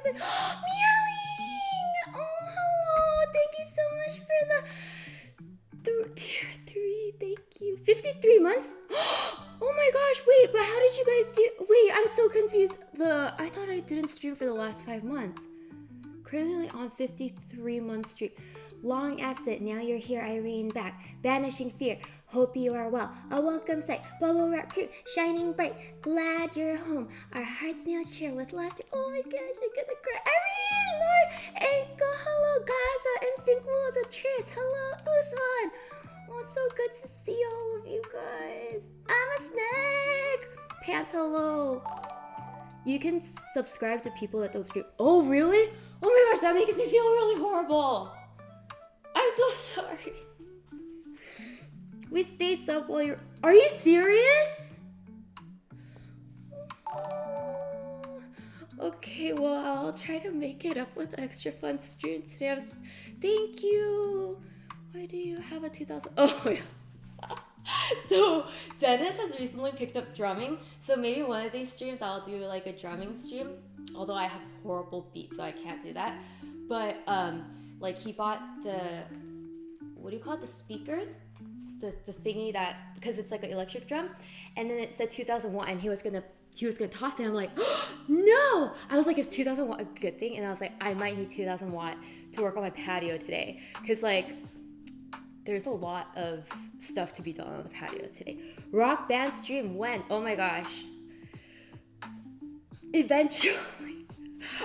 like, Meowing! Oh, hello! Thank you so much for the tier 3. Thank you. 53 months? Oh my gosh, wait, but how did you guys do? Wait, I'm so confused. I thought I didn't stream for the last 5 months. Currently on 53 month streak. Long absent, now you're here, Irene back. Banishing fear, hope you are well. A welcome sight, bubble wrap crew, shining bright. Glad you're home. Our hearts now cheer with laughter. Oh my gosh, I'm gonna cry. Irene, Lord, Echo, hello, Gaza, Instinct Rules, Atris, hello, Usman. Oh, it's so good to see all of you guys. I'm a snake. Pants, hello. You can subscribe to people that don't stream. Oh, really? Oh my gosh, that makes me feel really horrible. I'm so sorry. We stayed sub while you're... Are you serious? Okay, well, I'll try to make it up with extra fun stream today. Thank you. Why do you have a 2000... Oh, yeah. So Dennis has recently picked up drumming, so maybe one of these streams I'll do like a drumming stream, although I have horrible beats, so I can't do that. But like he bought the, what do you call it, the speakers, the thingy that, because it's like an electric drum, and then it said 2000 watt, and he was gonna toss it, and I'm like, oh, no. I was like, is 2000 watt a good thing? And I was like, I might need 2000 watt to work on my patio today, because like there's a lot of stuff to be done on the patio today. Rock band stream when? Oh my gosh. Eventually.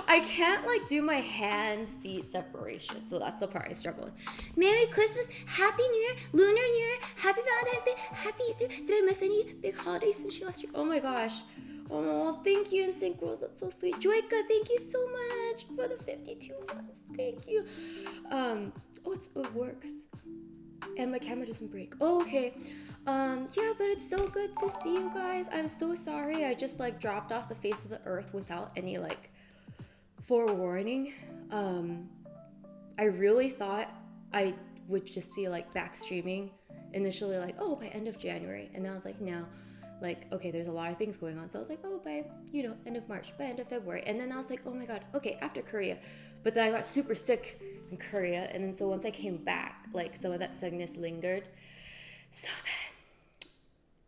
I can't like do my hand-feet separation, so that's the part I struggle with. Merry Christmas, Happy New Year, Lunar New Year, Happy Valentine's Day, Happy Easter. Did I miss any big holidays since you last year? Oh my gosh. Oh, thank you, Instinct Rules. That's so sweet. Joyka, thank you so much for the 52 months. Thank you. Oh, it works. And my camera doesn't break. Oh, okay. Yeah, but it's so good to see you guys. I'm so sorry. I just like dropped off the face of the earth without any like forewarning. I really thought I would just be like back streaming initially, like, oh, by end of January. And then I was like, no, like, okay, there's a lot of things going on. So I was like, oh, by, end of March, by end of February. And then I was like, oh my God, okay, after Korea. But then I got super sick in Korea, and then so once I came back, like some of that sickness lingered, so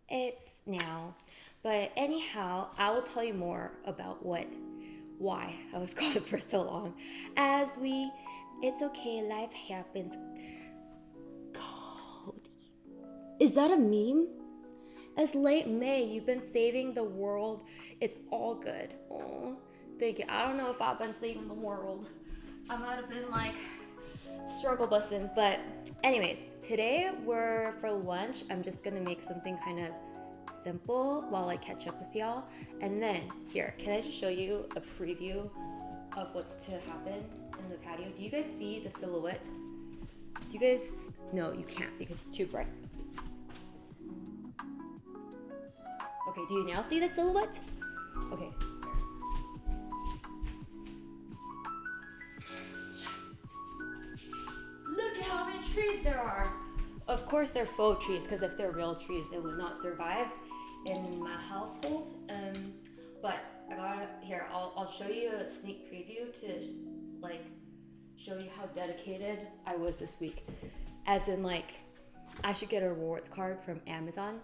then it's now. But anyhow, I will tell you more about why I was gone for so long. It's okay, life happens. Cody, is that a meme? As late May, you've been saving the world. It's all good. Oh, thank you. I don't know if I've been saving the world. I might have been like struggle busting, but anyways, today for lunch, I'm just gonna make something kind of simple while I catch up with y'all. And then here, can I just show you a preview of what's to happen in the patio? Do you guys see the silhouette? Do you guys? No, you can't because it's too bright. Okay, do you now see the silhouette? Okay. Look at how many trees there are. Of course they're faux trees, because if they're real trees, they would not survive in my household. But I got here. I'll show you a sneak preview to like show you how dedicated I was this week. As in like, I should get a rewards card from Amazon.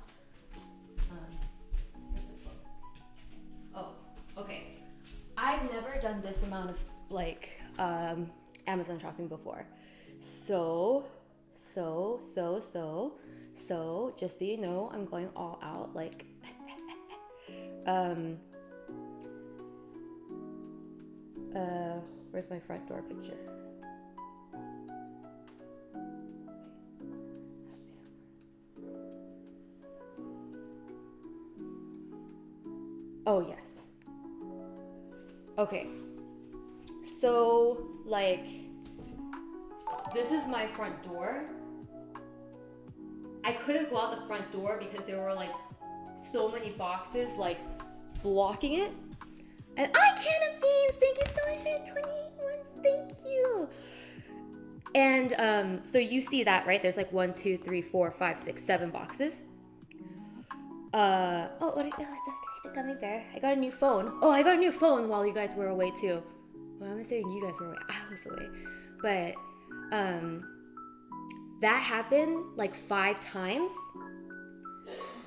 Oh, okay. I've never done this amount of like Amazon shopping before. So, just so you know, I'm going all out, like, where's my front door picture? Has to be somewhere. Oh, yes. Okay. So, like, this is my front door. I couldn't go out the front door because there were like so many boxes like blocking it. And I can of beans, thank you so much for 28 months, thank you. And so you see that, right? There's like 1, 2, 3, 4, 5, 6, 7 boxes. It's a gummy bear. I got a new phone. Oh, I got a new phone while you guys were away too. Well, I'm saying you guys were away. I was away. But that happened like 5 times.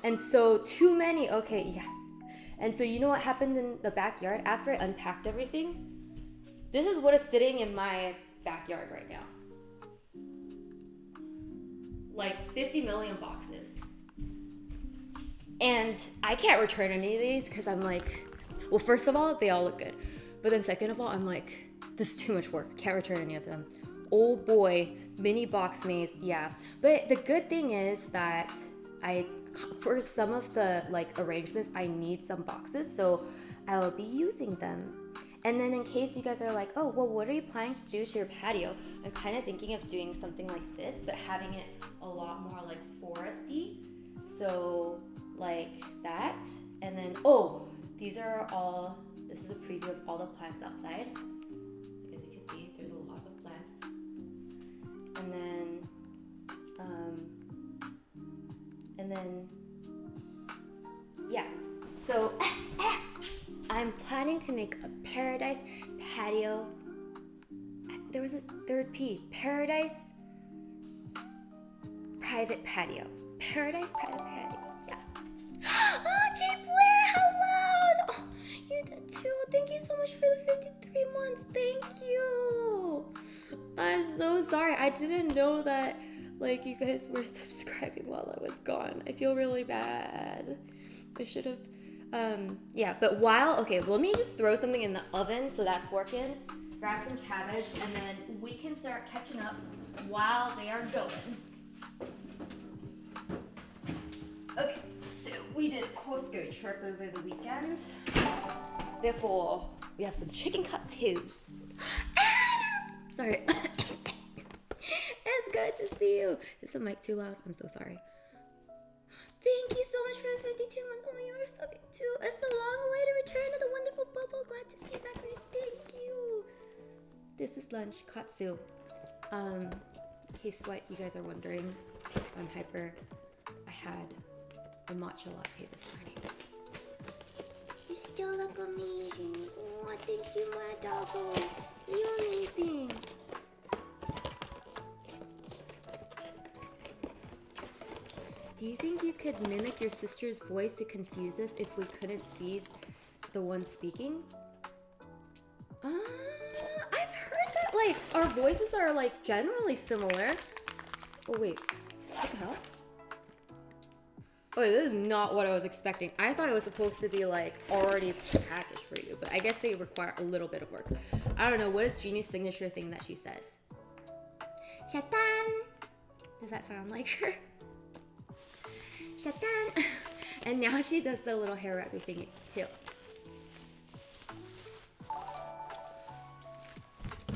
And so too many. Okay, yeah. And so you know what happened in the backyard after I unpacked everything? This is what is sitting in my backyard right now. Like 50 million boxes. And I can't return any of these because I'm like, well, first of all, they all look good. But then second of all, I'm like, this is too much work. Can't return any of them. Oh boy, mini box maze, yeah. But the good thing is that for some of the like arrangements, I need some boxes, so I will be using them. And then in case you guys are like, oh, well, what are you planning to do to your patio? I'm kind of thinking of doing something like this, but having it a lot more like foresty. So like that. And then, oh, these are all, this is a preview of all the plants outside. As you can see, there's a lot of plants. And then, yeah. So, I'm planning to make a paradise patio. There was a third P. Paradise private patio. Paradise private patio. Yeah. Oh, Jay Blair, hello! Oh, you did too. Thank you so much for the 53 months. Thank you. I'm so sorry. I didn't know that like you guys were subscribing while I was gone. I feel really bad. I should have yeah, but okay, well, let me just throw something in the oven so that's working. Grab some cabbage and then we can start catching up while they are going. Okay, so we did Costco trip over the weekend. Therefore, we have some chicken cuts too. Sorry. It's good to see you. Is the mic too loud? I'm so sorry. Thank you so much for the 52 months. Oh, you were so big too. It's a long way to return to the wonderful bubble. Glad to see you back here. Thank you. This is lunch, katsu. In case what you guys are wondering, I'm hyper. I had a matcha latte this morning. You still look amazing. Oh, thank you, my doggo. You amazing. Do you think you could mimic your sister's voice to confuse us if we couldn't see the one speaking? I've heard that like our voices are like generally similar. Oh wait, what the hell? Oh, wait, this is not what I was expecting. I thought it was supposed to be like already packaged for you, but I guess they require a little bit of work. I don't know, what is Jeannie's signature thing that she says? Shatan! Does that sound like her? Shatan! And now she does the little hair wrappy thing too.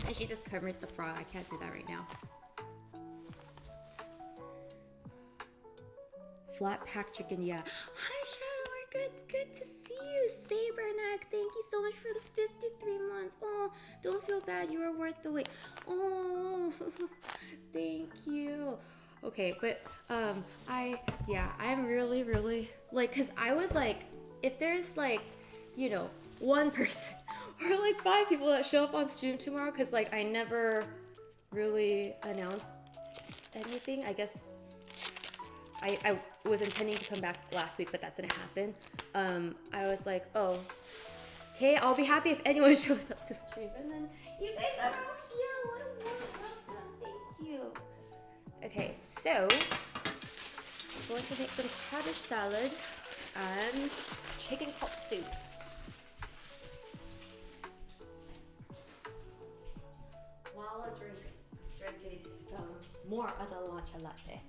And she just covered the frog. I can't do that right now. Flat pack chicken, yeah. Hi Shadow, it's good to see you. Saberneck, thank you so much for the 53 months. Oh, don't feel bad, you are worth the wait. Oh, thank you. Okay, but I'm really like, cause I was like, if there's like, you know, one person or like 5 people that show up on stream tomorrow, cause like I never really announced anything. I guess I was intending to come back last week, but that didn't happen. I was like, oh, okay, I'll be happy if anyone shows up to stream. And then you guys are all here. What a warm welcome. Thank you. Okay, so I'm going to make some cabbage salad and chicken katsu. While I drinking some more of the matcha latte.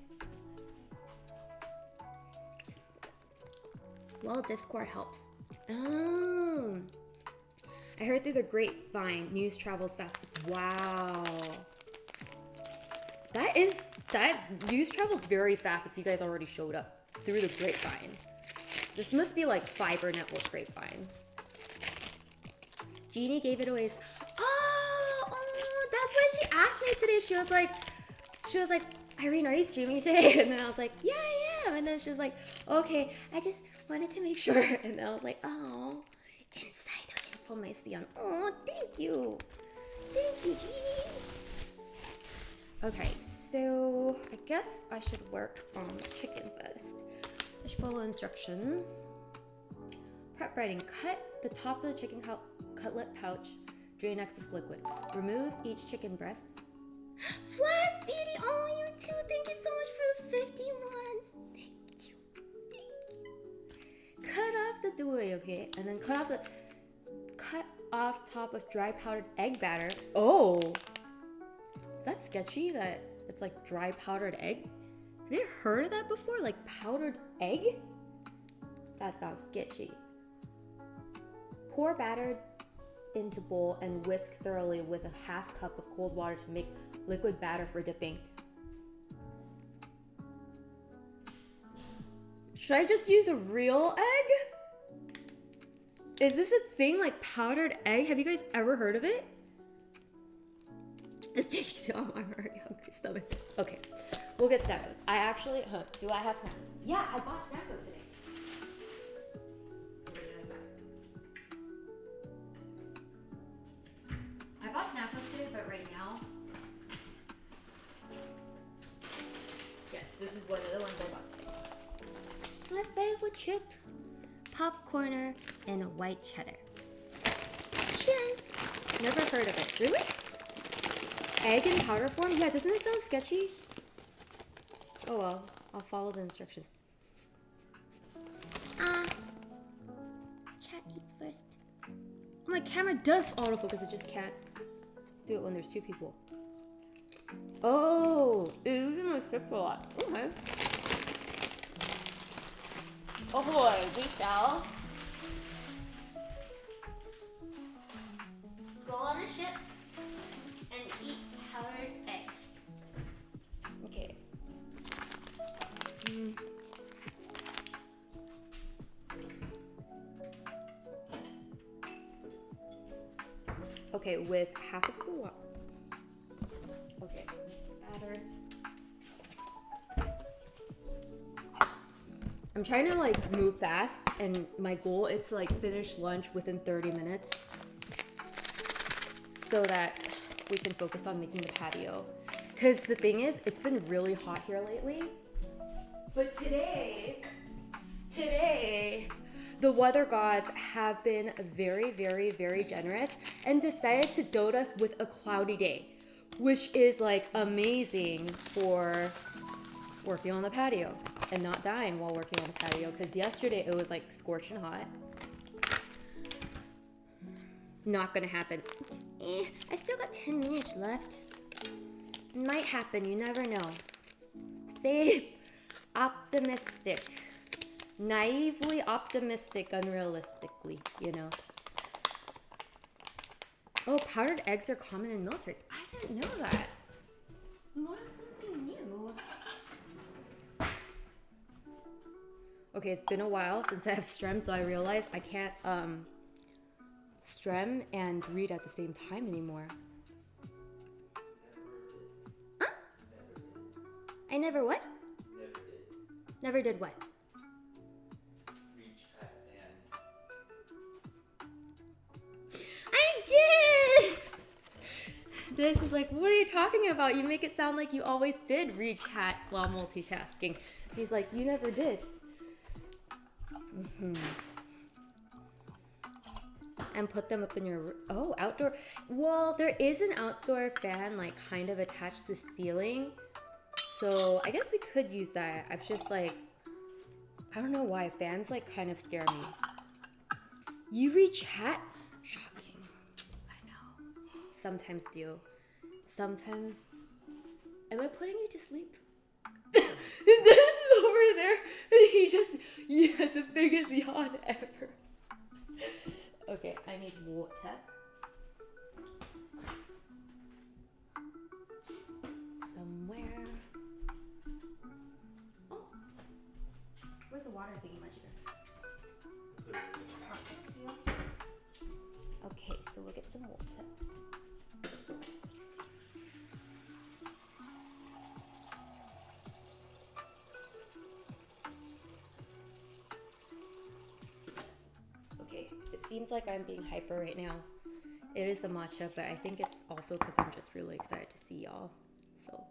Well, Discord helps. Oh, I heard through the grapevine, news travels fast. Wow. That news travels very fast if you guys already showed up through the grapevine. This must be like fiber network grapevine. Jeannie gave it away. Oh, that's why she asked me today. She was like, Irene, are you streaming today? And then I was like, yeah, I am. And then she was like, okay, I just wanted to make sure. And I was like, oh, insider for my Sion. Oh, thank you. Thank you, Genie. Okay, so I guess I should work on the chicken first. I should follow instructions. Prep breading. Cut the top of the chicken cutlet pouch. Drain excess liquid. Remove each chicken breast. Flash Beauty! Oh, you too! Thank you so much for the 50 ones! Thank you. Cut off the dough, okay? And then cut off top of dry powdered egg batter. Oh! Is that sketchy that it's like dry powdered egg? Have you heard of that before? Like powdered egg? That sounds sketchy. Pour batter into bowl and whisk thoroughly with a half cup of cold water to make liquid batter for dipping. Should I just use a real egg? Is this a thing, like powdered egg? Have you guys ever heard of it? It's taking too long. I'm already hungry. Stomach. Okay, we'll get snackos. I actually, do I have snackos? Yeah, I bought snackos today. I bought snackos today, but right now, yes, this is one of the ones I bought today. My favorite chip, popcorner, and a white cheddar. Cheers! Never heard of it. Really? Egg in powder form? Yeah, doesn't it sound sketchy? Oh well, I'll follow the instructions. Cat eats first. Oh, my camera does autofocus, it just can't do it when there's two people. Oh, it's using my strip a lot. Okay. Oh boy, we shall go on the ship and eat powdered egg. Okay. Okay, with half a cup of water. Okay, batter. I'm trying to like move fast, and my goal is to like finish lunch within 30 minutes so that we can focus on making the patio. Because the thing is, it's been really hot here lately. But today, the weather gods have been very, very, very generous and decided to dote us with a cloudy day, which is like amazing for working on the patio and not dying while working on the patio, because yesterday it was like scorching hot. Not gonna happen. I still got 10 minutes left. It might happen, you never know. Stay optimistic. Naively optimistic, unrealistically, you know. Oh, powdered eggs are common in military. I didn't know that. Learn something new. Okay, it's been a while since I have strem, so I realized I can't strem and read at the same time anymore. Huh? I never what? Never did what? I did! This is like, what are you talking about? You make it sound like you always did read chat while multitasking. He's like, you never did. And put them up in your, oh, outdoor. Well, there is an outdoor fan like kind of attached to the ceiling. So I guess we could use that. I've just like, I don't know why, fans like kind of scare me. You read chat? Shocking. I know. Sometimes do. Sometimes. Am I putting you to sleep? This is over there, and he just had the biggest yawn ever. Okay, I need water. Somewhere. Oh, where's the water thingy majigger? Okay, so we'll get some water. Okay, it's seems like I'm being hyper right now. It is the matcha, but I think it's also because I'm just really excited to see y'all. So,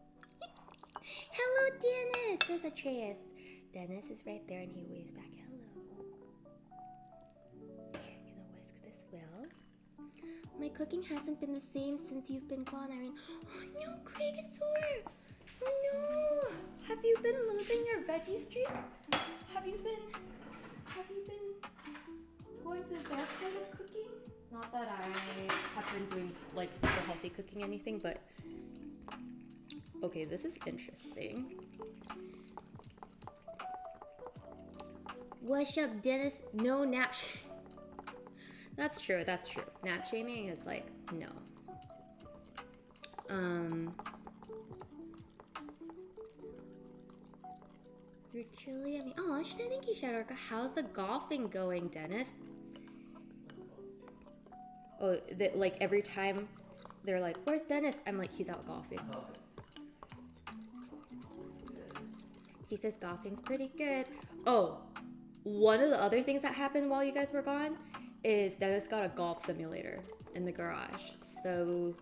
hello, Dennis. Says Atreus. Dennis is right there, and he waves back hello. Okay, I'm gonna whisk this well. My cooking hasn't been the same since you've been gone, Irene. Oh no, Craig is sore. Oh no. Have you been losing your veggie streak? Have you been going to the dark side of cooking? Not that I have been doing like super healthy cooking anything, but okay, this is interesting. What's up, Dennis? No nap shaming. That's true. Nap shaming is like, no. You're chilly. I mean, oh, thank you, Shadorka. How's the golfing going, Dennis? Oh, like every time they're like, "Where's Dennis?" I'm like, "He's out golfing." He says golfing's pretty good. Oh, one of the other things that happened while you guys were gone is Dennis got a golf simulator in the garage. So,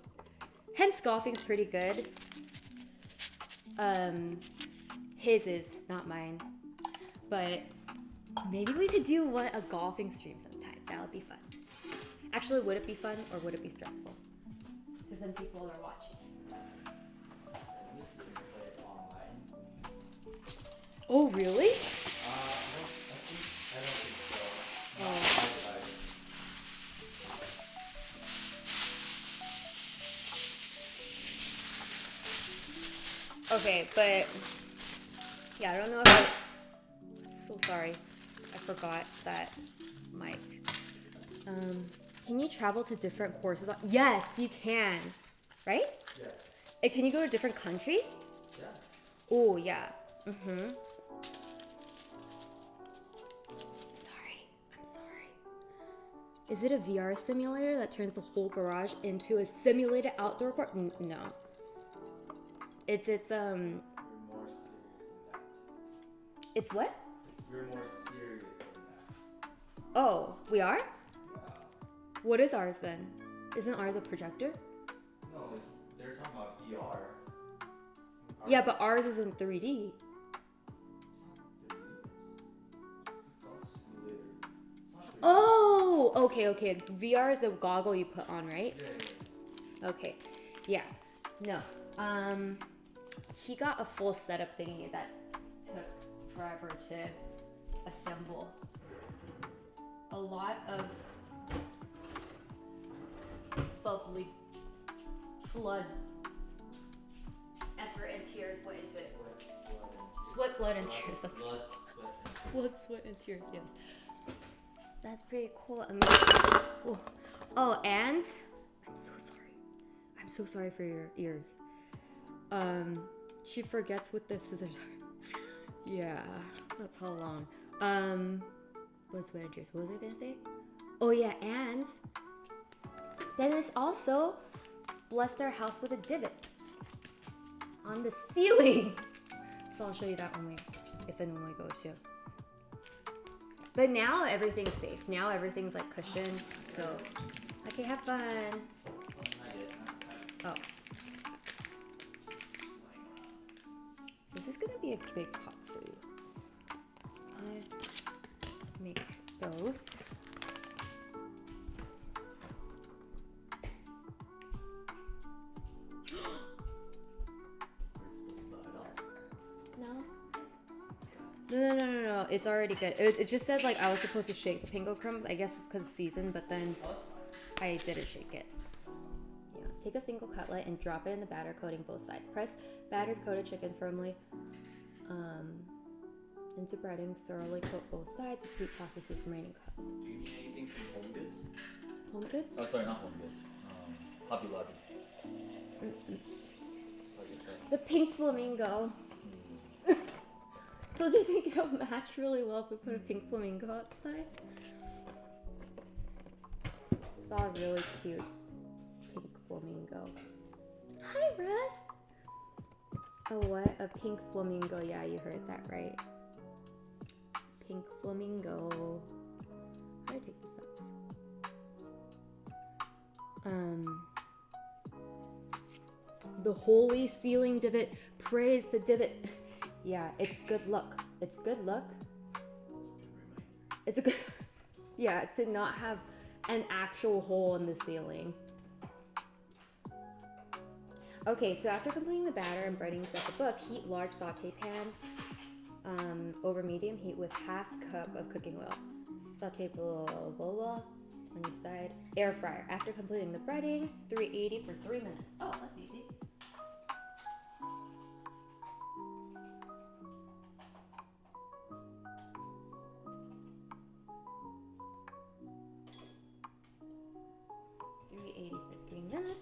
hence golfing's pretty good. His is, not mine. But maybe we could do a golfing stream sometime. That would be fun. Actually, would it be fun or would it be stressful? Because then people are watching. Oh, really? I don't think so. Okay, but yeah, I don't know if I'm so sorry. I forgot that mic. Can you travel to different courses? Yes, you can. Right? Yeah. And can you go to different countries? Yeah. Oh, yeah. Mm-hmm. I'm sorry. Is it a VR simulator that turns the whole garage into a simulated outdoor court? No. It's We're more serious than that. It's what? We're more serious than that. Oh, we are? Yeah. What is ours then? Isn't ours a projector? No, they're talking about VR. Yeah, but ours is in 3D. Oh, okay. VR is the goggle you put on, right? Yeah. Okay. Yeah. No. He got a full setup thingy that took forever to assemble. A lot of bubbly blood, effort, and tears went into it. Sweat, blood, and tears. That's blood, sweat, and tears. Yes. That's pretty cool. Oh, and I'm so sorry. I'm so sorry for your ears. She forgets what the scissors are. Yeah, that's how long. Blood, sweat, and tears. What was I gonna say? Oh yeah, and Dennis also blessed our house with a divot on the ceiling. So I'll show you that if and when we go too. But now everything's safe. Now everything's like cushioned. So, okay, have fun. Oh. This is gonna be a big katsu. I'm gonna make both. No. It's already good. It just said like I was supposed to shake the panko crumbs. I guess it's because it's seasoned, but then I didn't shake it. Yeah. Take a single cutlet and drop it in the batter, coating both sides. Press battered coated chicken firmly into breading. Thoroughly coat both sides. Repeat process with remaining cut. Do you need anything from Home Goods? Home Goods? Oh, sorry, not Home Goods. Hobby Lobby. The pink flamingo. Don't you think it'll match really well if we put a pink flamingo outside? Saw a really cute pink flamingo. Hi, Russ! Oh, what? A pink flamingo. Yeah, you heard that right. Pink flamingo. How do I take this up? The holy ceiling divot, praise the divot. Yeah, it's good luck. It's good luck. It's a good, yeah, to not have an actual hole in the ceiling. Okay, so after completing the batter and breading stuff above, heat large saute pan over medium heat with half cup of cooking oil. Saute blah, blah, blah, blah on each side. Air fryer. After completing the breading, 380 for 3 minutes. Oh, that's easy. Minutes.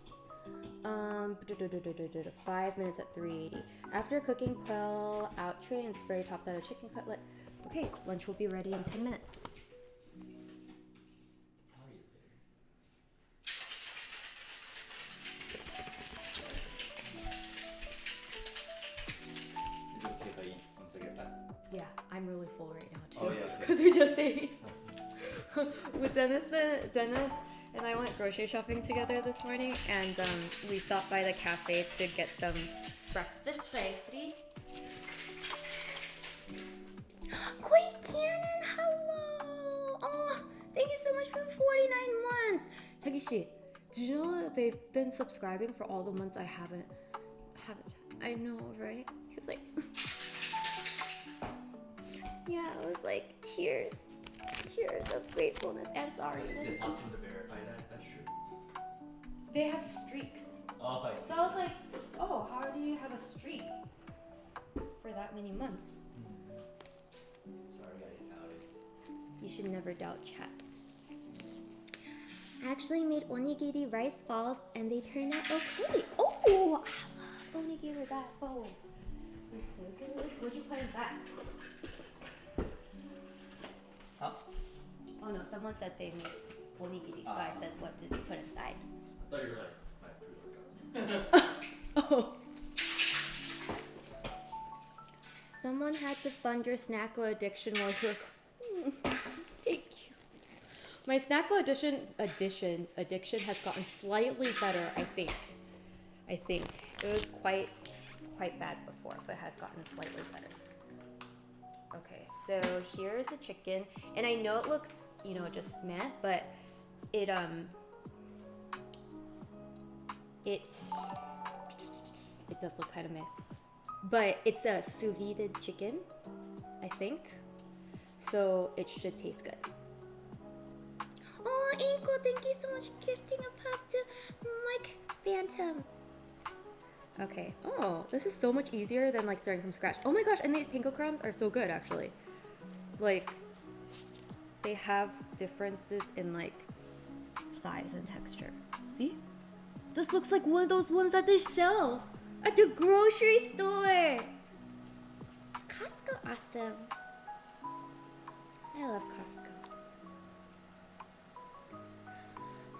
5 minutes at 380. After cooking, pull out tray and spray topside of chicken cutlet. Okay, lunch will be ready in 10 minutes. Is it okay if I eat once I get back? Yeah, I'm really full right now too. Oh, yeah, okay. Because we just ate. With Dennis and I went grocery shopping together this morning, and we stopped by the cafe to get some breakfast pastries. Koi Cannon, hello! Oh, thank you so much for 49 months. Takeshi, did you know that they've been subscribing for all the months I haven't? I know, right? He was like, yeah, it was like tears of gratefulness and sorry. Is it possible to verify that if that's true? They have streaks. Oh, I see. So I was like, oh, how do you have a streak for that many months? Sorry, I got outed. You should never doubt chat. I actually made onigiri rice balls and they turned out okay. Oh, I love onigiri rice balls. They're so good. What'd you put inside? Huh? Oh no, someone said they made onigiri, so I said, what did you put inside? I thought you were like, my pre-workouts. Oh. Someone had to fund your Snacko addiction while you were... Thank you. My Snacko addiction has gotten slightly better, I think. It was quite bad before, but has gotten slightly better. Okay, so here's the chicken, and I know it looks, just meh, but it does look kind of meh. But it's a sous vide chicken, I think. So it should taste good. Oh, Inkle, thank you so much for gifting a pop to Mike Phantom. Okay. Oh, this is so much easier than like starting from scratch. Oh my gosh, and these panko crumbs are so good actually. Like, they have differences in like size and texture. See? This looks like one of those ones that they sell at the grocery store. Costco awesome. I love Costco.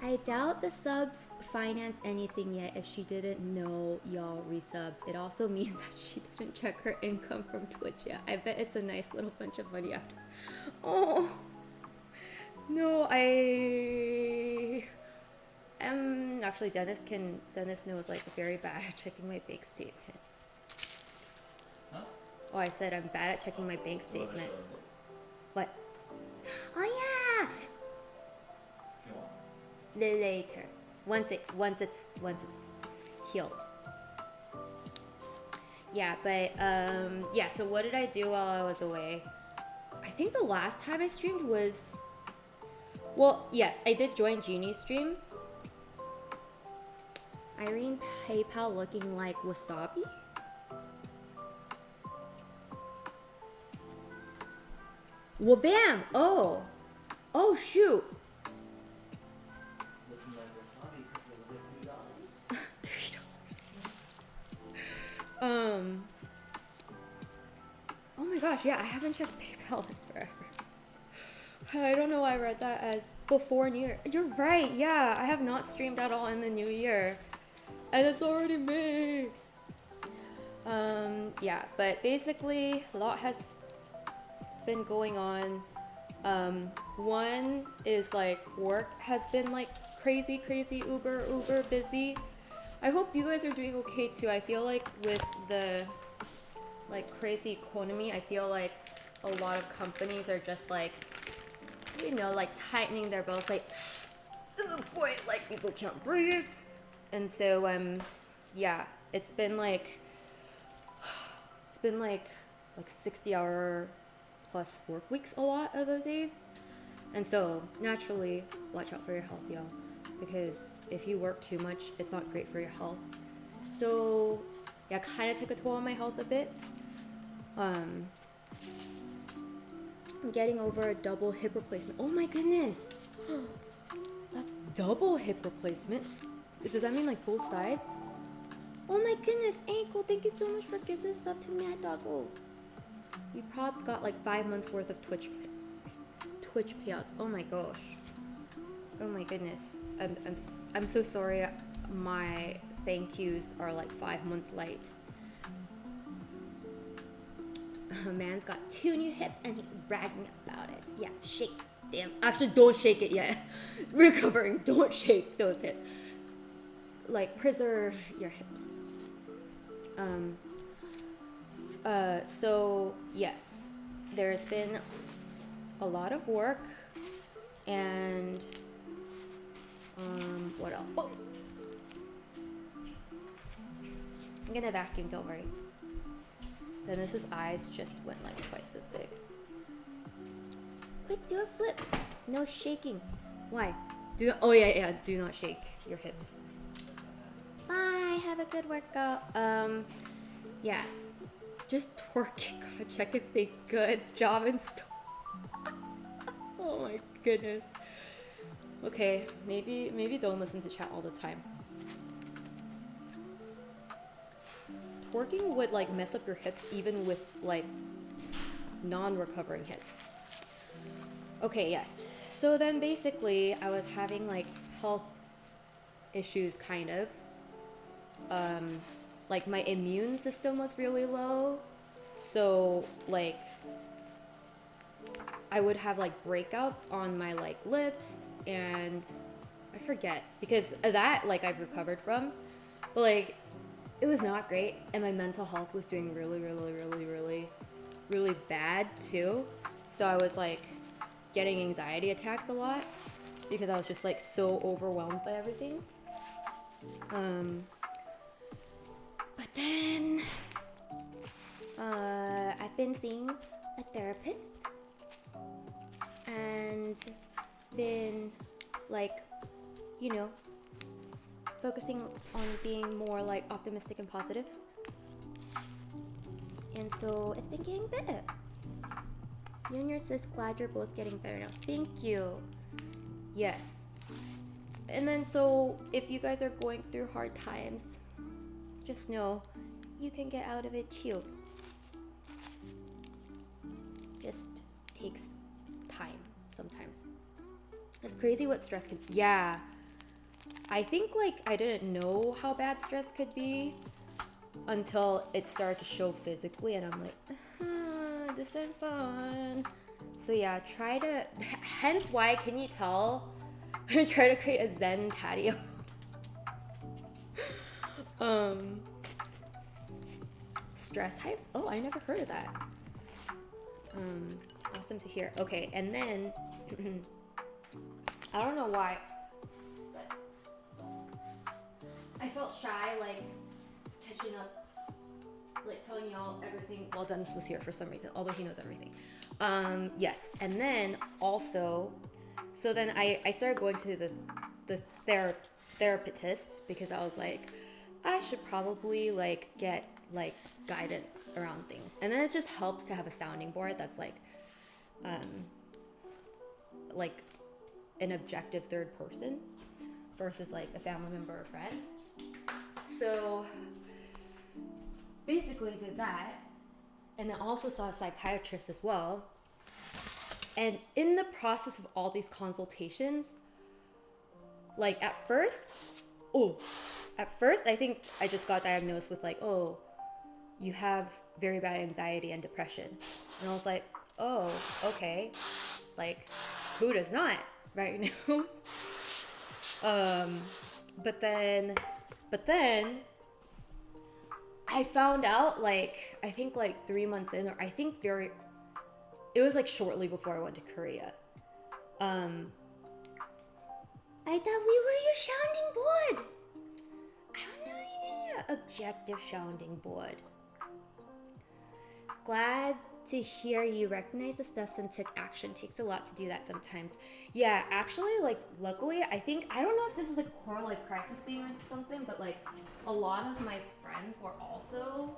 I doubt the subs finance anything yet if she didn't know y'all resubbed. It also means that she didn't check her income from Twitch yet. I bet it's a nice little bunch of money after. Oh. No, I am actually Dennis knows like very bad at checking my bank statement. Huh? Oh, I said I'm bad at checking my bank You wanna statement. show them this? What? Oh yeah. If you want. Later. Once it's healed. Yeah, but yeah, so what did I do while I was away? I think the last time I streamed was, well, yes, I did join Genie's stream. Irene PayPal looking like wasabi? Well, bam! Oh shoot! It's looking like wasabi because it was at $3. $3. Oh my gosh, yeah, I haven't checked PayPal in forever. I don't know why I read that as before New Year. You're right, yeah, I have not streamed at all in the new year. And it's already May. Yeah, but basically a lot has been going on. One is like work has been like crazy, uber busy. I hope you guys are doing okay too. I feel like with the like crazy economy, I feel like a lot of companies are just like, you know, like tightening their belts, like to the point like people can't breathe. And so yeah, it's been like 60-hour plus work weeks a lot of those days. And so naturally, watch out for your health, y'all, because if you work too much, it's not great for your health. So yeah, kind of took a toll on my health a bit. I'm getting over a double hip replacement. Oh my goodness, that's double hip replacement. Does that mean like both sides? Oh my goodness, Ankle, thank you so much for giving this up to Mad Doggo. You probs got like 5 months worth of Twitch payouts. Oh my gosh. Oh my goodness. I'm so sorry. My thank yous are like 5 months late. A man's got 2 new hips and he's bragging about it. Yeah, shake them. Actually, don't shake it yet. Recovering. Don't shake those hips. Like, preserve your hips. So yes, there's been a lot of work, and what else? Oh! I'm gonna vacuum, don't worry. Dennis's eyes just went like twice as big. Quick, do a flip. No shaking. Why? Oh yeah, do not shake your hips. Bye, have a good workout. Yeah. Just twerking. Gotta check if they good. Job and so. Oh my goodness. Okay, maybe don't listen to chat all the time. Twerking would like mess up your hips even with like non-recovering hips. Okay, yes. So then basically I was having like health issues kind of. Like my immune system was really low. So like I would have like breakouts on my like lips, and I forget because of that like I've recovered from. But like it was not great, and my mental health was doing really bad too. So I was like getting anxiety attacks a lot because I was just like so overwhelmed by everything. But then I've been seeing a therapist and been like, you know, focusing on being more like optimistic and positive. And so it's been getting better. You and your sis, glad you're both getting better now. Thank you. Yes. And then so if you guys are going through hard times, just know you can get out of it too. Just takes time sometimes. It's crazy what stress can. Yeah. I think like I didn't know how bad stress could be until it started to show physically, and I'm like, this isn't fun. So yeah, try to. Hence why, can you tell? I'm trying to create a Zen patio. Stress hives? Oh, I never heard of that. Awesome to hear. Okay, and then I don't know why, but I felt shy, like catching up, like telling y'all everything. Well, Dennis was here for some reason, although he knows everything. Yes, and then also, so then I started going to the therapist because I was like, I should probably like get like guidance around things, and then it just helps to have a sounding board that's like an objective third person versus like a family member or friend. So basically did that, and then also saw a psychiatrist as well. And in the process of all these consultations, like at first I think I just got diagnosed with like, oh, you have very bad anxiety and depression. And I was like, oh, okay. Like, who does not right now? But then I found out like I think like 3 months in, or I think it was like shortly before I went to Korea. I thought we were your sounding board. I don't know, your objective sounding board. Glad to hear you recognize the steps and took action. Takes a lot to do that sometimes. Yeah, actually, like, luckily, I don't know if this is a core, like, crisis thing or something, but, like, a lot of my friends were also,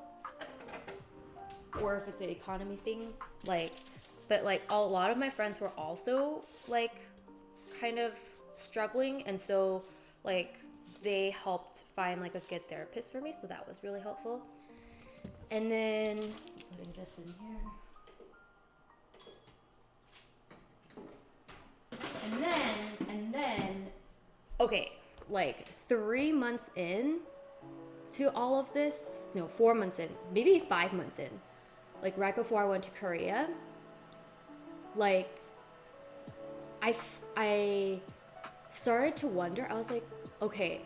or if it's an economy thing, like, but, like, a lot of my friends were also, like, kind of struggling, and so, like, they helped find, like, a good therapist for me, so that was really helpful. And then, putting this in here. And then, okay, like 3 months in to all of this, no, 4 months in, maybe 5 months in, like right before I went to Korea, like, I started to wonder. I was like, okay,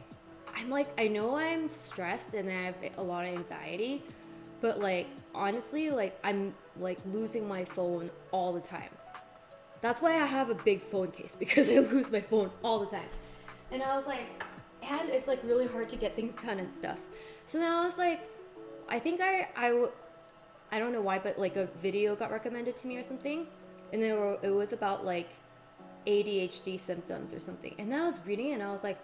I know I'm stressed and I have a lot of anxiety, but like, honestly, like, I'm like losing my phone all the time. That's why I have a big phone case, because I lose my phone all the time. And I was like, and it's like really hard to get things done and stuff. So then I was like, I think I don't know why, but like a video got recommended to me or something. And it was about like ADHD symptoms or something. And then I was reading it and I was like,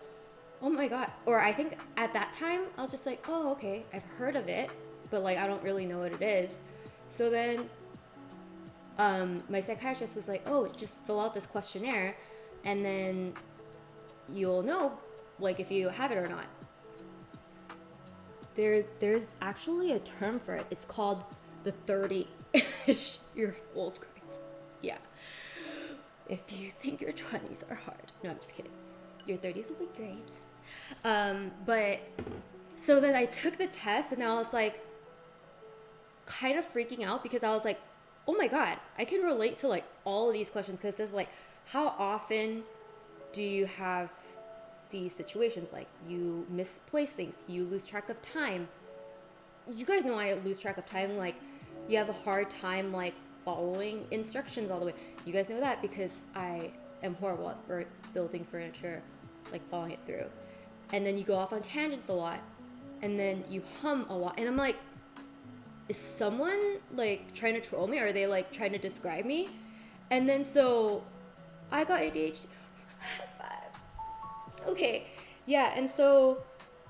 oh my God. Or I think at that time I was just like, oh, okay, I've heard of it, but like I don't really know what it is. So then my psychiatrist was like, oh, just fill out this questionnaire and then you'll know like if you have it or not. There's actually a term for it. It's called the 30-year-old crisis. Yeah. If you think your 20s are hard. No, I'm just kidding. Your 30s will be great. But so then I took the test and I was like kind of freaking out, because I was like, oh my God, I can relate to like all of these questions, because this is like, how often do you have these situations, like you misplace things, you lose track of time. You guys know I lose track of time, like you have a hard time like following instructions all the way. You guys know that because I am horrible at building furniture, like following it through. And then you go off on tangents a lot, and then you hum a lot, and I'm like, is someone like trying to troll me? Or are they like trying to describe me? And then so I got ADHD. High five. Okay, yeah, and so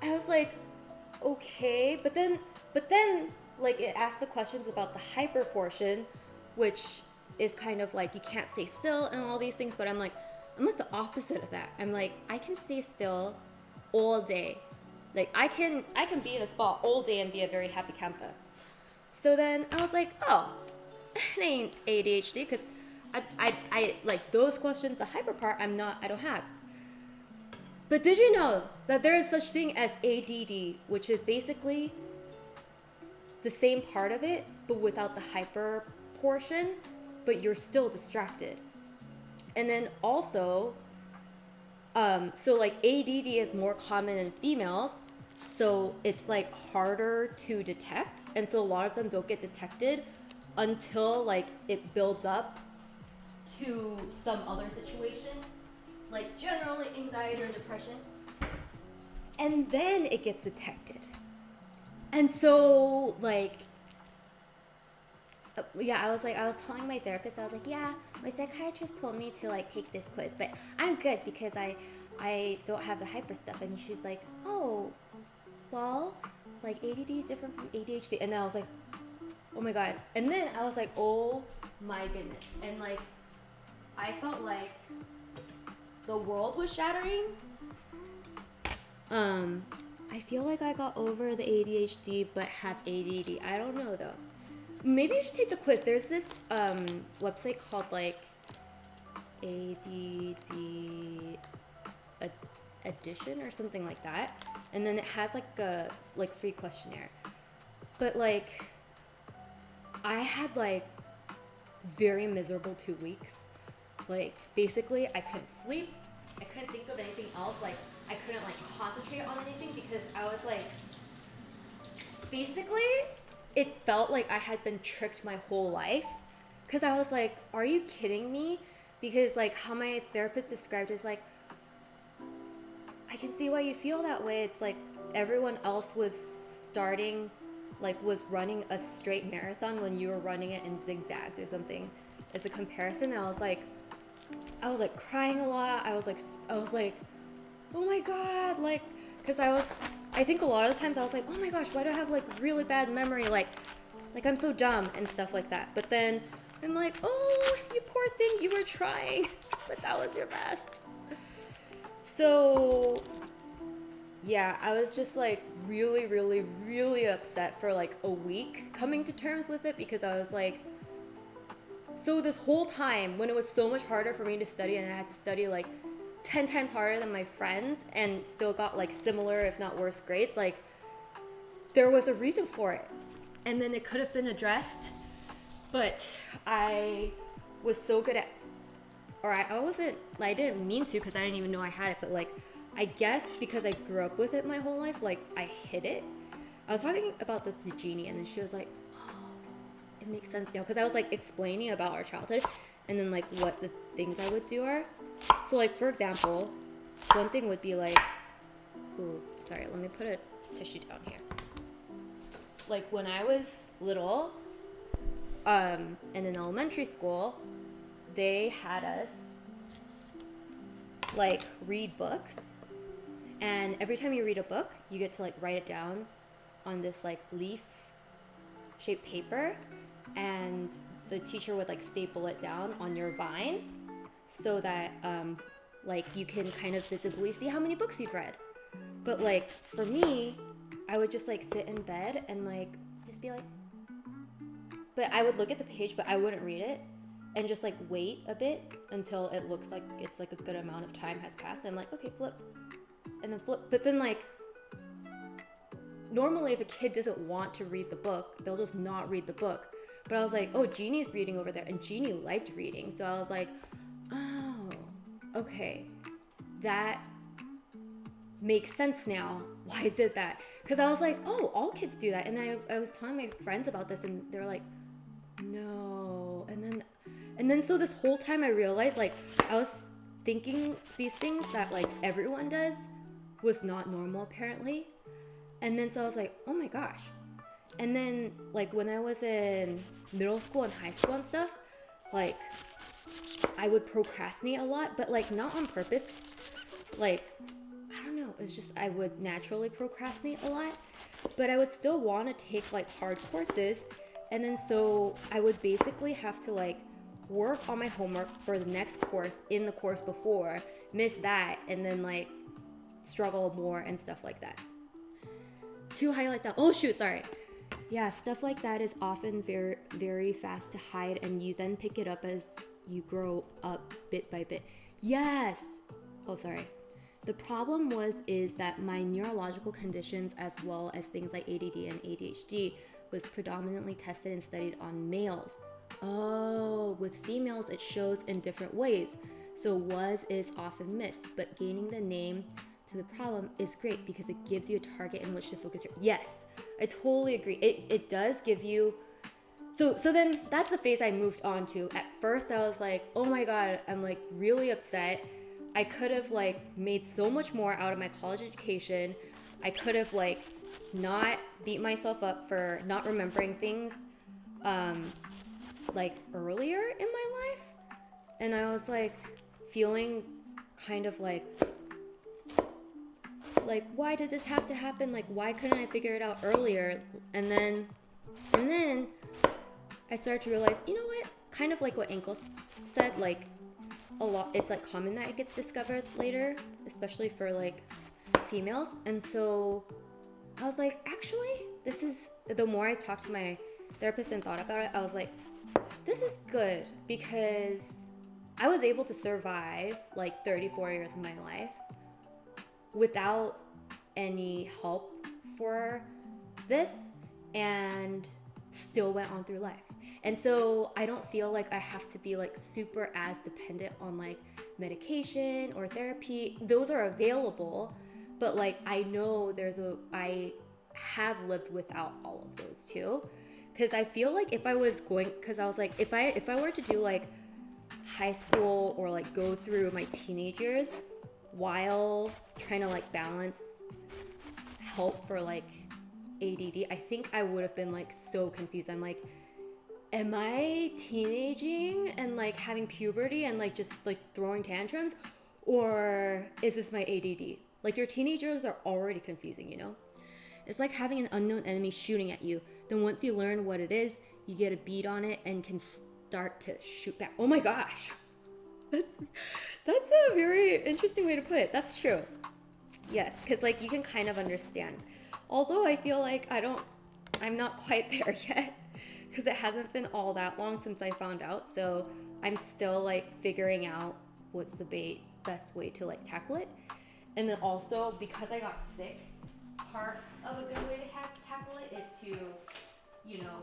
I was like, okay, but then like it asked the questions about the hyper portion, which is kind of like you can't stay still and all these things, but I'm like the opposite of that. I'm like, I can stay still all day. Like I can be in a spot all day and be a very happy camper. So then I was like, oh, it ain't ADHD, because I like those questions, the hyper part, I don't have. But did you know that there is such thing as ADD, which is basically the same part of it, but without the hyper portion, but you're still distracted. And then also, so like ADD is more common in females, so it's like harder to detect, and so a lot of them don't get detected until like it builds up to some other situation, like generally anxiety or depression, and then it gets detected. And so like yeah, I was telling my therapist, I was like, yeah, my psychiatrist told me to like take this quiz, but I'm good because I don't have the hyper stuff. And she's like, oh, well, like ADD is different from ADHD. And then I was like, oh my God. And then I was like, oh my goodness. And like, I felt like the world was shattering. I feel like I got over the ADHD, but have ADD. I don't know though. Maybe you should take the quiz. There's this website called like ADD Edition or something like that, and then it has like a free questionnaire. But like, I had like very miserable 2 weeks. Like basically, I couldn't sleep. I couldn't think of anything else. Like, I couldn't like concentrate on anything because I was like, basically, it felt like I had been tricked my whole life. Because I was like, are you kidding me? Because like how my therapist described it is like, I can see why you feel that way. It's like everyone else was starting, like was running a straight marathon when you were running it in zigzags or something. As a comparison, I was like crying a lot. I was like, oh my God, like, because I think a lot of the times I was like, oh my gosh, why do I have like really bad memory? Like I'm so dumb and stuff like that. But then I'm like, oh, you poor thing, you were trying, but that was your best. So yeah, I was just like really, really, really upset for like a week coming to terms with it because I was like, so this whole time when it was so much harder for me to study and I had to study like 10 times harder than my friends and still got like similar if not worse grades, like there was a reason for it. And then it could have been addressed, but I was so good at, or I didn't mean to because I didn't even know I had it, but like, I guess because I grew up with it my whole life, like I hid it. I was talking about this to Jeannie and then she was like, oh, it makes sense now. Because I was like explaining about our childhood and then like what the things I would do are. So like, for example, one thing would be like, ooh, sorry, let me put a tissue down here. Like when I was little, and in elementary school, they had us like read books, and every time you read a book, you get to like write it down on this like leaf shaped paper, and the teacher would like staple it down on your vine so that like you can kind of visibly see how many books you've read. But like for me, I would just like sit in bed and like just be like, but I would look at the page, but I wouldn't read it and just like wait a bit until it looks like it's like a good amount of time has passed. And I'm like, okay, flip, and then flip. But then like, normally if a kid doesn't want to read the book, they'll just not read the book. But I was like, oh, Jeannie's reading over there, and Jeannie liked reading. So I was like, oh, okay, that makes sense now why I did that. Because I was like, oh, all kids do that. And I was telling my friends about this and they were like, no. And then so this whole time I realized like I was thinking these things that like everyone does was not normal apparently. And then so I was like, oh my gosh. And then like when I was in middle school and high school and stuff, like I would procrastinate a lot, but like not on purpose. Like, I don't know, it's just I would naturally procrastinate a lot, but I would still want to take like hard courses. And then so I would basically have to like work on my homework for the next course in the course before, miss that, and then like struggle more and stuff like that. 2 highlights now. Oh shoot, sorry. Yeah, stuff like that is often very, very fast to hide, and you then pick it up as you grow up bit by bit. Yes. Oh, sorry. The problem is that my neurological conditions, as well as things like ADD and ADHD, was predominantly tested and studied on males. Oh, with females, it shows in different ways. So is often missed, but gaining the name to the problem is great because it gives you a target in which to focus your... Yes, I totally agree. It does give you... So then that's the phase I moved on to. At first, I was like, oh my God, I'm like really upset. I could have like made so much more out of my college education. I could have like not beat myself up for not remembering things like earlier in my life. And I was like feeling kind of like why did this have to happen? Like why couldn't I figure it out earlier? And then I started to realize, you know what? Kind of like what Ankle said, like a lot, it's like common that it gets discovered later, especially for like females. And so I was like, actually, this is, the more I talked to my therapist and thought about it, I was like, this is good because I was able to survive like 34 years of my life without any help for this, and still went on through life. And so I don't feel like I have to be like super as dependent on like medication or therapy. Those are available, but like I know I have lived without all of those too. Cause I feel like if I was going, cause I was like, if I were to do like high school or like go through my teenage years while trying to like balance help for like ADD, I think I would have been like so confused. I'm like, am I teenaging and like having puberty and like just like throwing tantrums, or is this my ADD? Like your teenagers are already confusing, you know? It's like having an unknown enemy shooting at you. Then once you learn what it is, you get a bead on it and can start to shoot back. Oh my gosh. That's a very interesting way to put it. That's true. Yes, because like you can kind of understand. Although I feel like I'm not quite there yet because it hasn't been all that long since I found out. So I'm still like figuring out what's the best way to like tackle it. And then also because I got sick, part of a good way to tackle it is to, you know,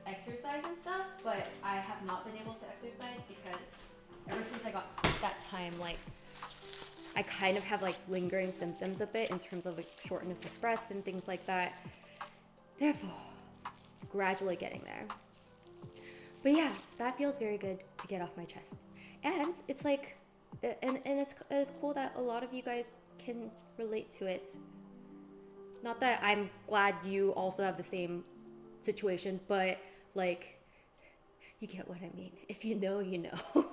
exercise and stuff. But I have not been able to exercise because ever since I got sick that time, like I kind of have like lingering symptoms of it in terms of like shortness of breath and things like that. Therefore, gradually getting there. But yeah, that feels very good to get off my chest. And it's like, and it's cool that a lot of you guys can relate to it. Not that I'm glad you also have the same situation, but like, you get what I mean. If you know, you know.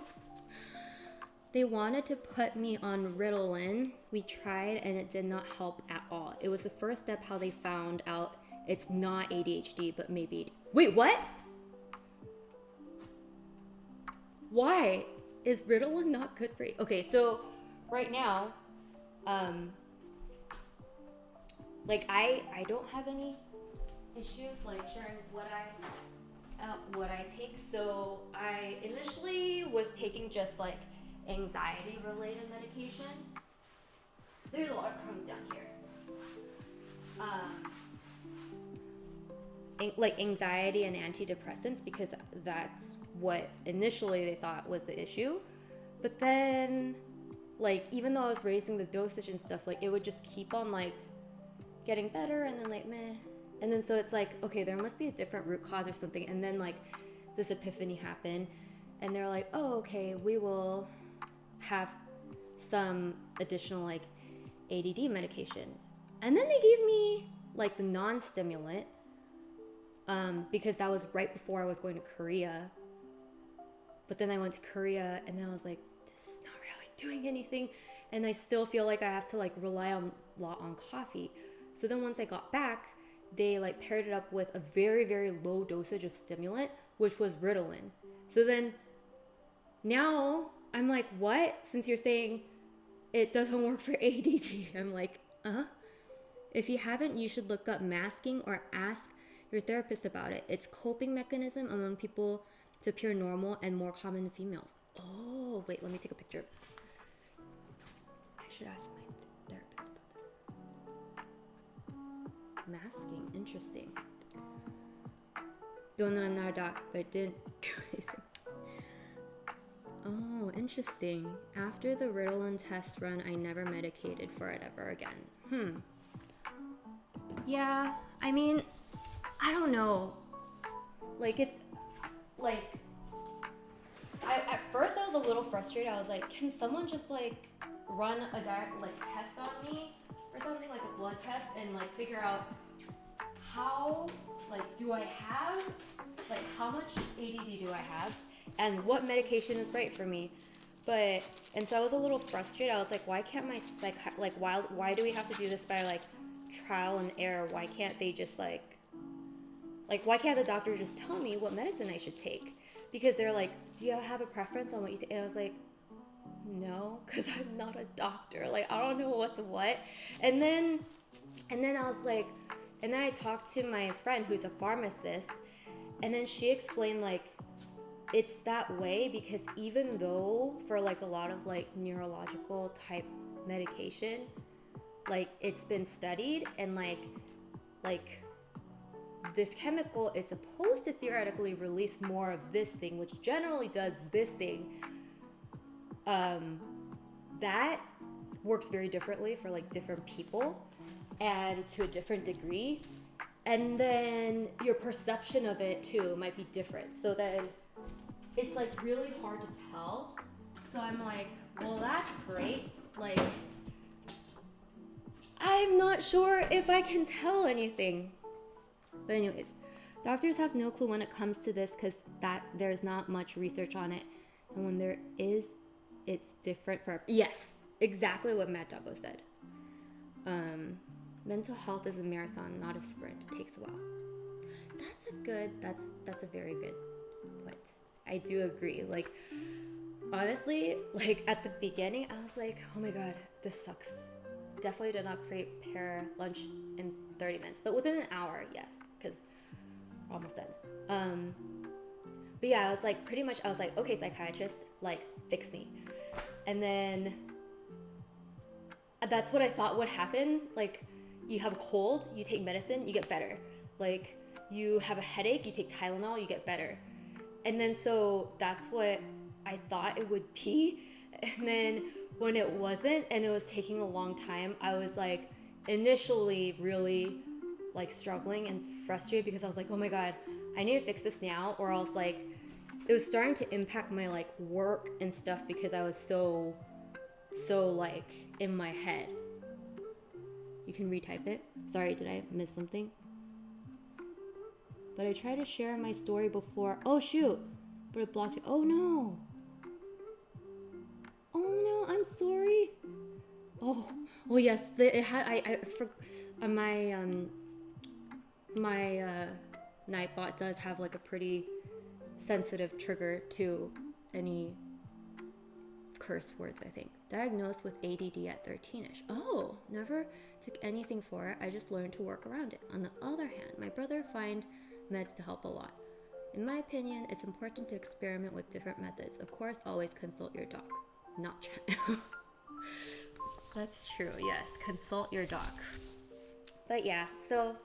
They wanted to put me on Ritalin. We tried and it did not help at all. It was the first step how they found out it's not ADHD, but maybe. Wait, what? Why is Ritalin not good for you? Okay, so right now, like I don't have any issues like sharing what I take. So I initially was taking just like anxiety related medication. There's a lot of crumbs down here. Like anxiety and antidepressants because that's what initially they thought was the issue. But then like even though I was raising the dosage and stuff, like it would just keep on like getting better and then like meh. And then so it's like, okay, there must be a different root cause or something. And then like this epiphany happened and they're like, oh, okay, we will have some additional like ADD medication. And then they gave me like the non-stimulant because that was right before I was going to Korea. But then I went to Korea and then I was like, this is not really doing anything. And I still feel like I have to like rely a lot on coffee. So then once I got back, they like paired it up with a very, very low dosage of stimulant, which was Ritalin. So then now I'm like, what? Since you're saying it doesn't work for ADD, I'm like, If you haven't, you should look up masking or ask your therapist about it. It's coping mechanism among people to appear normal and more common in females. Oh, wait, let me take a picture of this. I should ask my therapist about this. Masking, interesting. Don't know, I'm not a doc, but it didn't do anything. Oh, interesting. After the Ritalin test run, I never medicated for it ever again. Yeah, I mean, I don't know. Like, it's, like, at first I was a little frustrated. I was like, can someone just, like, run a direct, like, test on me or something, like a blood test, and, like, figure out how, like, do I have, like, how much ADD do I have, and what medication is right for me. But, and so I was a little frustrated. I was like, why can't my why do we have to do this by, like, trial and error? Why can't they just, like, why can't the doctor just tell me what medicine I should take? Because they're like, do you have a preference on what you take? And I was like, no, because I'm not a doctor. Like, I don't know what's what. And then I was like, and then I talked to my friend who's a pharmacist, and then she explained, like, it's that way because even though for, like, a lot of, like, neurological type medication, like, it's been studied and, like this chemical is supposed to theoretically release more of this thing, which generally does this thing. That works very differently for like different people and to a different degree. And then your perception of it too might be different. So then it's like really hard to tell. So I'm like, well, that's great. Like, I'm not sure if I can tell anything. But anyways, doctors have no clue when it comes to this because there's not much research on it. And when there is, it's different for... Yes, exactly what Mad Doggo said. Mental health is a marathon, not a sprint. It takes a while. That's a very good point. I do agree. Like, honestly, like at the beginning, I was like, oh my god, this sucks. Definitely did not prepare lunch in 30 minutes, but within an hour, yes, because we're almost done. But yeah, I was like, okay, psychiatrist, like, fix me. And then that's what I thought would happen. Like, you have a cold, you take medicine, you get better. Like, you have a headache, you take Tylenol, you get better. And then so that's what I thought it would be. And then when it wasn't and it was taking a long time, I was like initially really like struggling and frustrated because I was like, oh my god, I need to fix this now, or else like it was starting to impact my like work and stuff because I was so like in my head. You can retype it. Sorry, did I miss something? But I tried to share my story before. Oh shoot, but it blocked it. Oh no, I'm sorry. Oh yes, it had. I my Nightbot does have like a pretty sensitive trigger to any curse words, I think. Diagnosed with ADD at 13ish. Oh, never took anything for it. I just learned to work around it. On the other hand, my brother find meds to help a lot. In my opinion, it's important to experiment with different methods. Of course, always consult your doc. Not chat. That's true, yes. Consult your doc. But yeah, so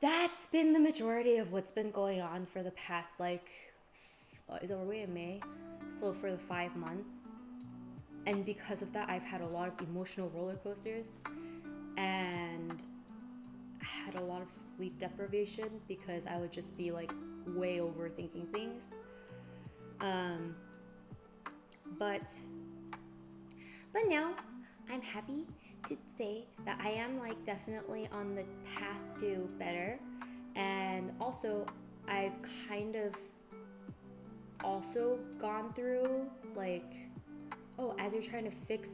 that's been the majority of what's been going on for the past, like, are we in May? So for the 5 months. And because of that, I've had a lot of emotional roller coasters. And I had a lot of sleep deprivation because I would just be like way overthinking things. But now I'm happy to say that I am like definitely on the path to better. And also I've kind of also gone through like, as you're trying to fix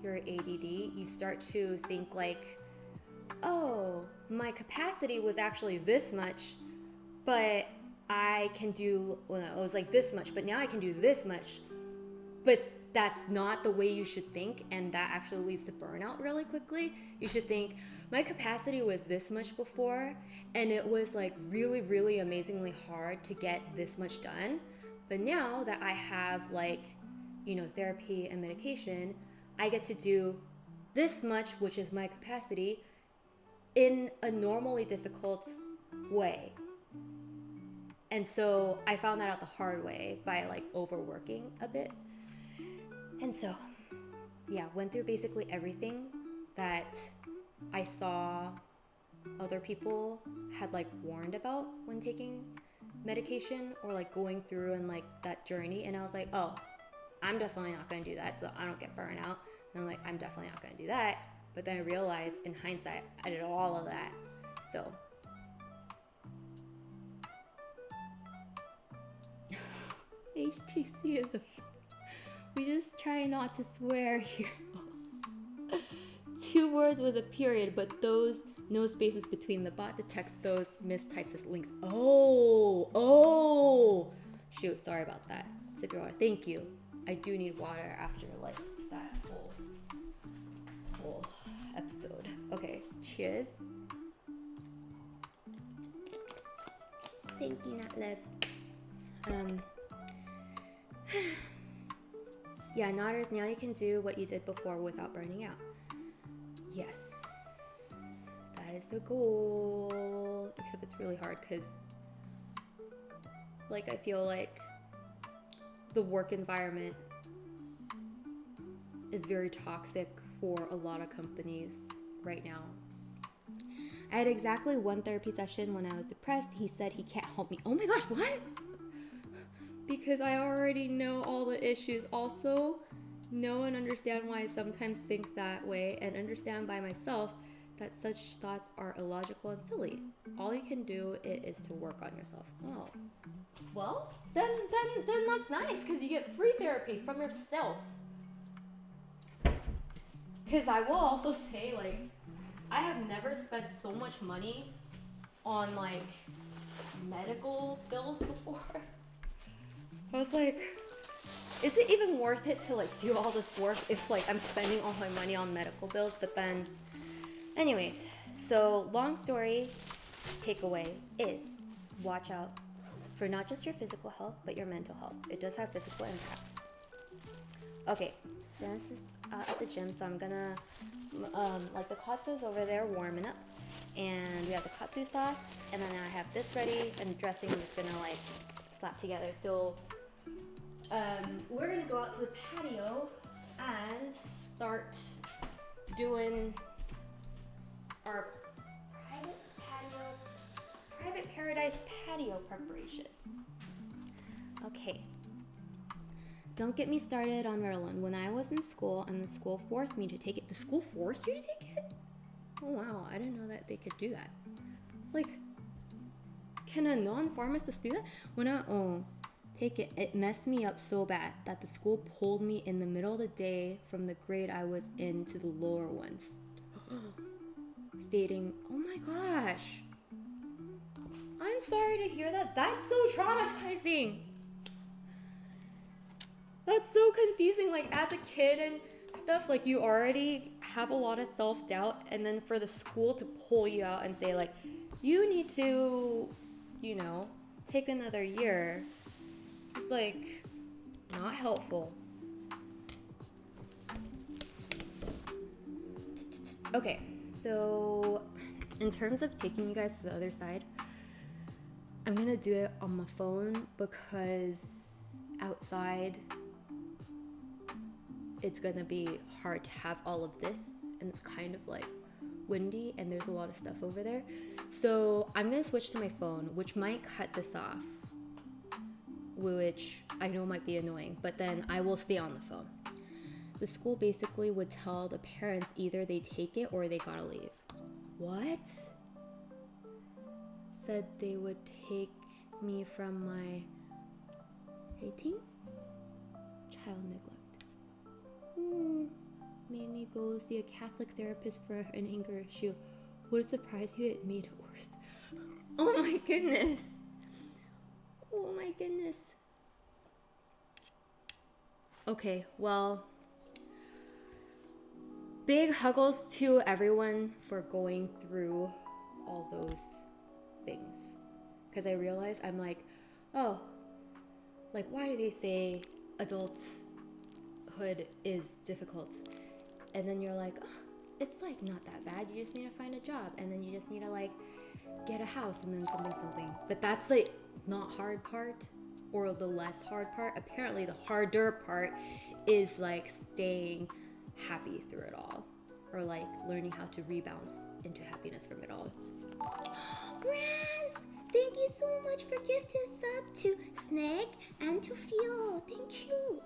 your ADD, you start to think like, my capacity was actually this much, but I can do, it was like this much, but now I can do this much. But that's not the way you should think, and that actually leads to burnout really quickly. You should think, my capacity was this much before, and it was like really, really amazingly hard to get this much done. But now that I have like, therapy and medication, I get to do this much, which is my capacity, in a normally difficult way. And so I found that out the hard way by like overworking a bit. And so, yeah, went through basically everything that I saw other people had like warned about when taking medication or like going through and like that journey. And I was like, I'm definitely not going to do that so I don't get burned out. And I'm like, I'm definitely not going to do that. But then I realized in hindsight, I did all of that. So HTC is we just try not to swear here. 2 words with a period, but those no spaces between. The bot detects those mistypes as links. Shoot, sorry about that. Sip your water. Thank you. I do need water after like that whole episode. Okay, cheers. Thank you, not love. Yeah, nodders, now you can do what you did before without burning out. Yes, that That is the goal. Except it's really hard because, like, I feel like the work environment is very toxic for a lot of companies right now. I had exactly one therapy session when I was depressed. He said he can't help me. Oh my gosh, what? Because I already know all the issues. Also, know and understand why I sometimes think that way, and understand by myself that such thoughts are illogical and silly. All you can do is to work on yourself. Oh, well, then that's nice because you get free therapy from yourself. Because I will also say, like, I have never spent so much money on, like, medical bills before. I was like, is it even worth it to, like, do all this work if, like, I'm spending all my money on medical bills? But then, anyways, so long story, takeaway is watch out for not just your physical health, but your mental health. It does have physical impacts. Okay, this is at the gym, so I'm gonna, like, the katsu's over there warming up, and we have the katsu sauce, and then I have this ready, and dressing I'm just gonna, like, slap together. So, we're gonna go out to the patio and start doing our private paradise patio preparation. Okay. Don't get me started on Ritalin. When I was in school and the school forced me to take it. The school forced you to take it? Oh wow, I didn't know that they could do that. Like, can a non-pharmacist do that? Take it. It messed me up so bad that the school pulled me in the middle of the day from the grade I was in to the lower ones. Stating, oh my gosh, I'm sorry to hear that. That's so traumatizing. That's so confusing. Like, as a kid and stuff, like, you already have a lot of self-doubt, and then for the school to pull you out and say, like, you need to, you know, take another year, it's, like, not helpful. Okay, so in terms of taking you guys to the other side, I'm gonna do it on my phone because outside it's gonna be hard to have all of this, and it's kind of like windy and there's a lot of stuff over there. So I'm gonna switch to my phone, which might cut this off, which I know might be annoying, but then I will stay on the phone. The school basically would tell the parents either they take it or they gotta leave. What? Said they would take me from my 18? Child neglect. Made me go see a Catholic therapist for an anger issue. Would it surprise you it made it worse? Oh my goodness. Oh my goodness. Okay, well, big huggles to everyone for going through all those things. Because I realize I'm like, oh, like, why do they say adulthood is difficult? And then you're like, oh, it's like not that bad. You just need to find a job, and then you just need to like get a house, and then something. But that's the not hard part, or the less hard part. Apparently the harder part is like staying happy through it all, or like learning how to rebound into happiness from it all. Raz, thank you so much for gifting sub to Snag and to Feel. Thank you.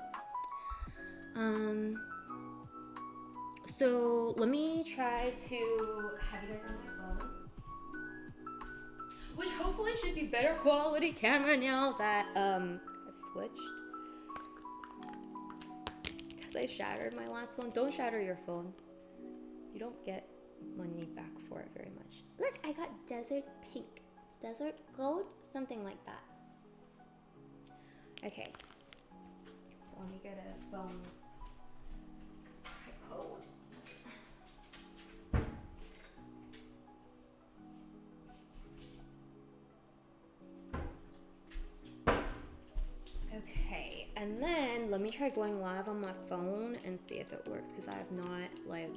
So let me try to have you guys on my phone, which hopefully should be better quality camera now that I've switched, because I shattered my last phone. Don't shatter your phone. You don't get money back for it very much. Look, I got desert pink, desert gold, something like that. Okay, so let me get a phone code. Okay, and then let me try going live on my phone and see if it works, because I have not like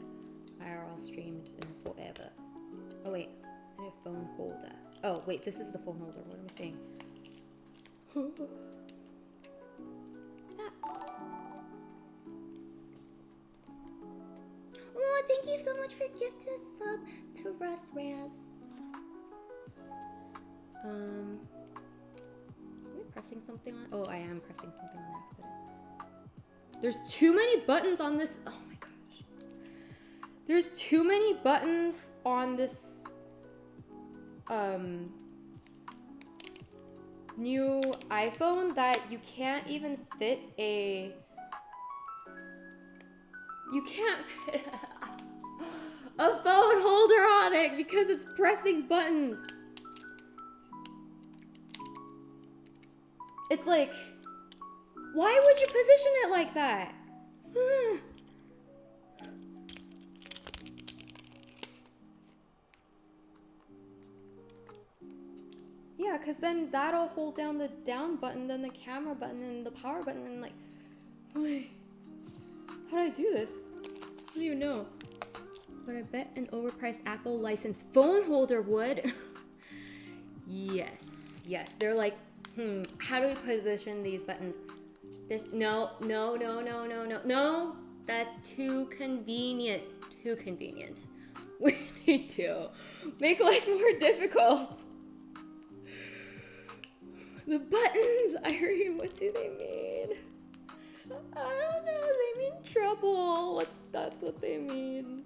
IRL streamed in forever. Oh wait, I need a phone holder. Oh wait, this is the phone holder. What am I saying? Oh, thank you so much for gifting a sub to Russ Raz. Am I pressing something on? Oh, I am pressing something on accident. There's too many buttons on this. Oh my gosh. There's too many buttons on this new iPhone that you can't even fit a. You can't fit a phone holder on it because it's pressing buttons. It's like, why would you position it like that? Yeah, because then that'll hold down the down button, then the camera button, and the power button, and like, wait, how do I do this? I don't even know. But I bet an overpriced Apple licensed phone holder would. Yes, they're like, how do we position these buttons? This, no, that's too convenient. We need to make life more difficult. The buttons, Irene, what do they mean? I don't know, they mean trouble. That's what they mean.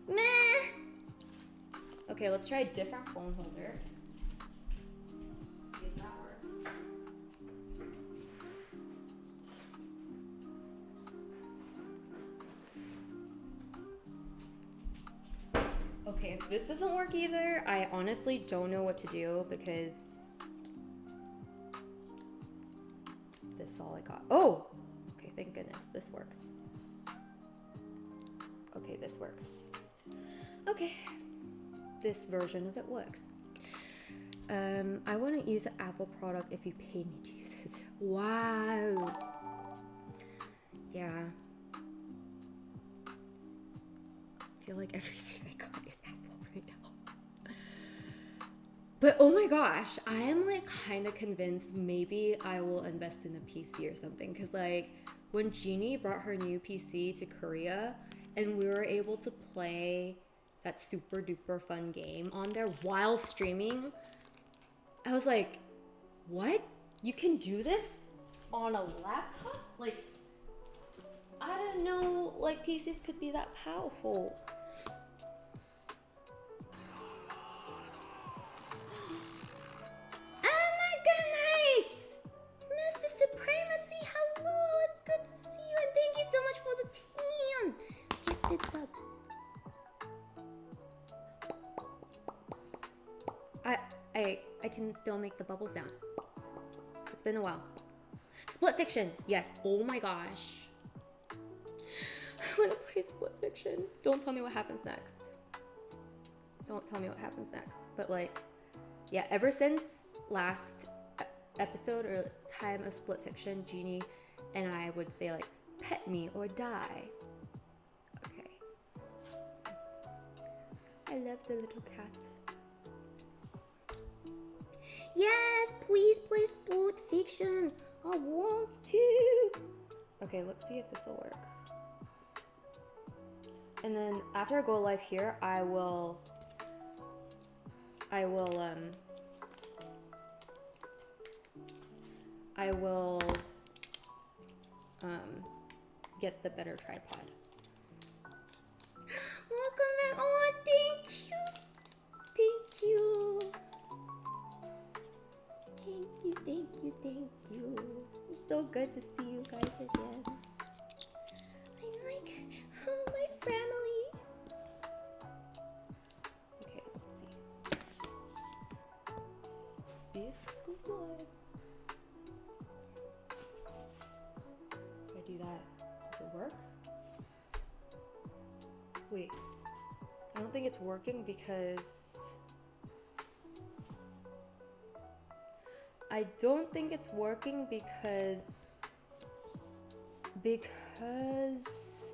Meh. Okay, let's try a different phone holder. See if that works. Okay, if this doesn't work either, I honestly don't know what to do because this is all I got. Oh! Okay, thank goodness. This works. Okay, this works. Okay. This version of it works. I wouldn't use an Apple product if you paid me to use it. Wow. Yeah. I feel like everything I got is Apple right now. But oh my gosh, I am like kind of convinced maybe I will invest in a PC or something. Cause like when Jeannie brought her new PC to Korea and we were able to play that super duper fun game on there while streaming, I was like, what? You can do this on a laptop? Like, I didn't know like PCs could be that powerful. Oh my goodness! Mr. Supremacy, hello! It's good to see you and thank you so much for the 10 gifted subs. I can still make the bubble sound. It's been a while. Split Fiction, yes. Oh my gosh. I want to play Split Fiction. Don't tell me what happens next. But like, yeah, ever since last episode or time of Split Fiction, Jeannie and I would say like, pet me or die. Okay. I love the little cat. Yes, please play Split Fiction. I want to. Okay, let's see if this will work. And then after I go live here, I will get the better tripod. Welcome back. Oh, thank you. It's so good to see you guys again. I'm like, oh, my family. Okay, let's see. See if this goes live. If I do that, does it work? Wait, I don't think it's working because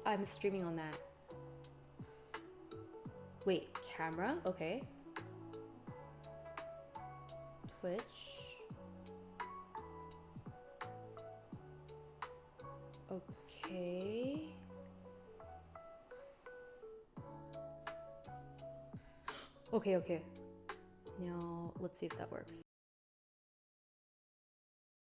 I'm streaming on that. Wait, camera? Okay. Twitch. Okay. Okay. Now let's see if that works.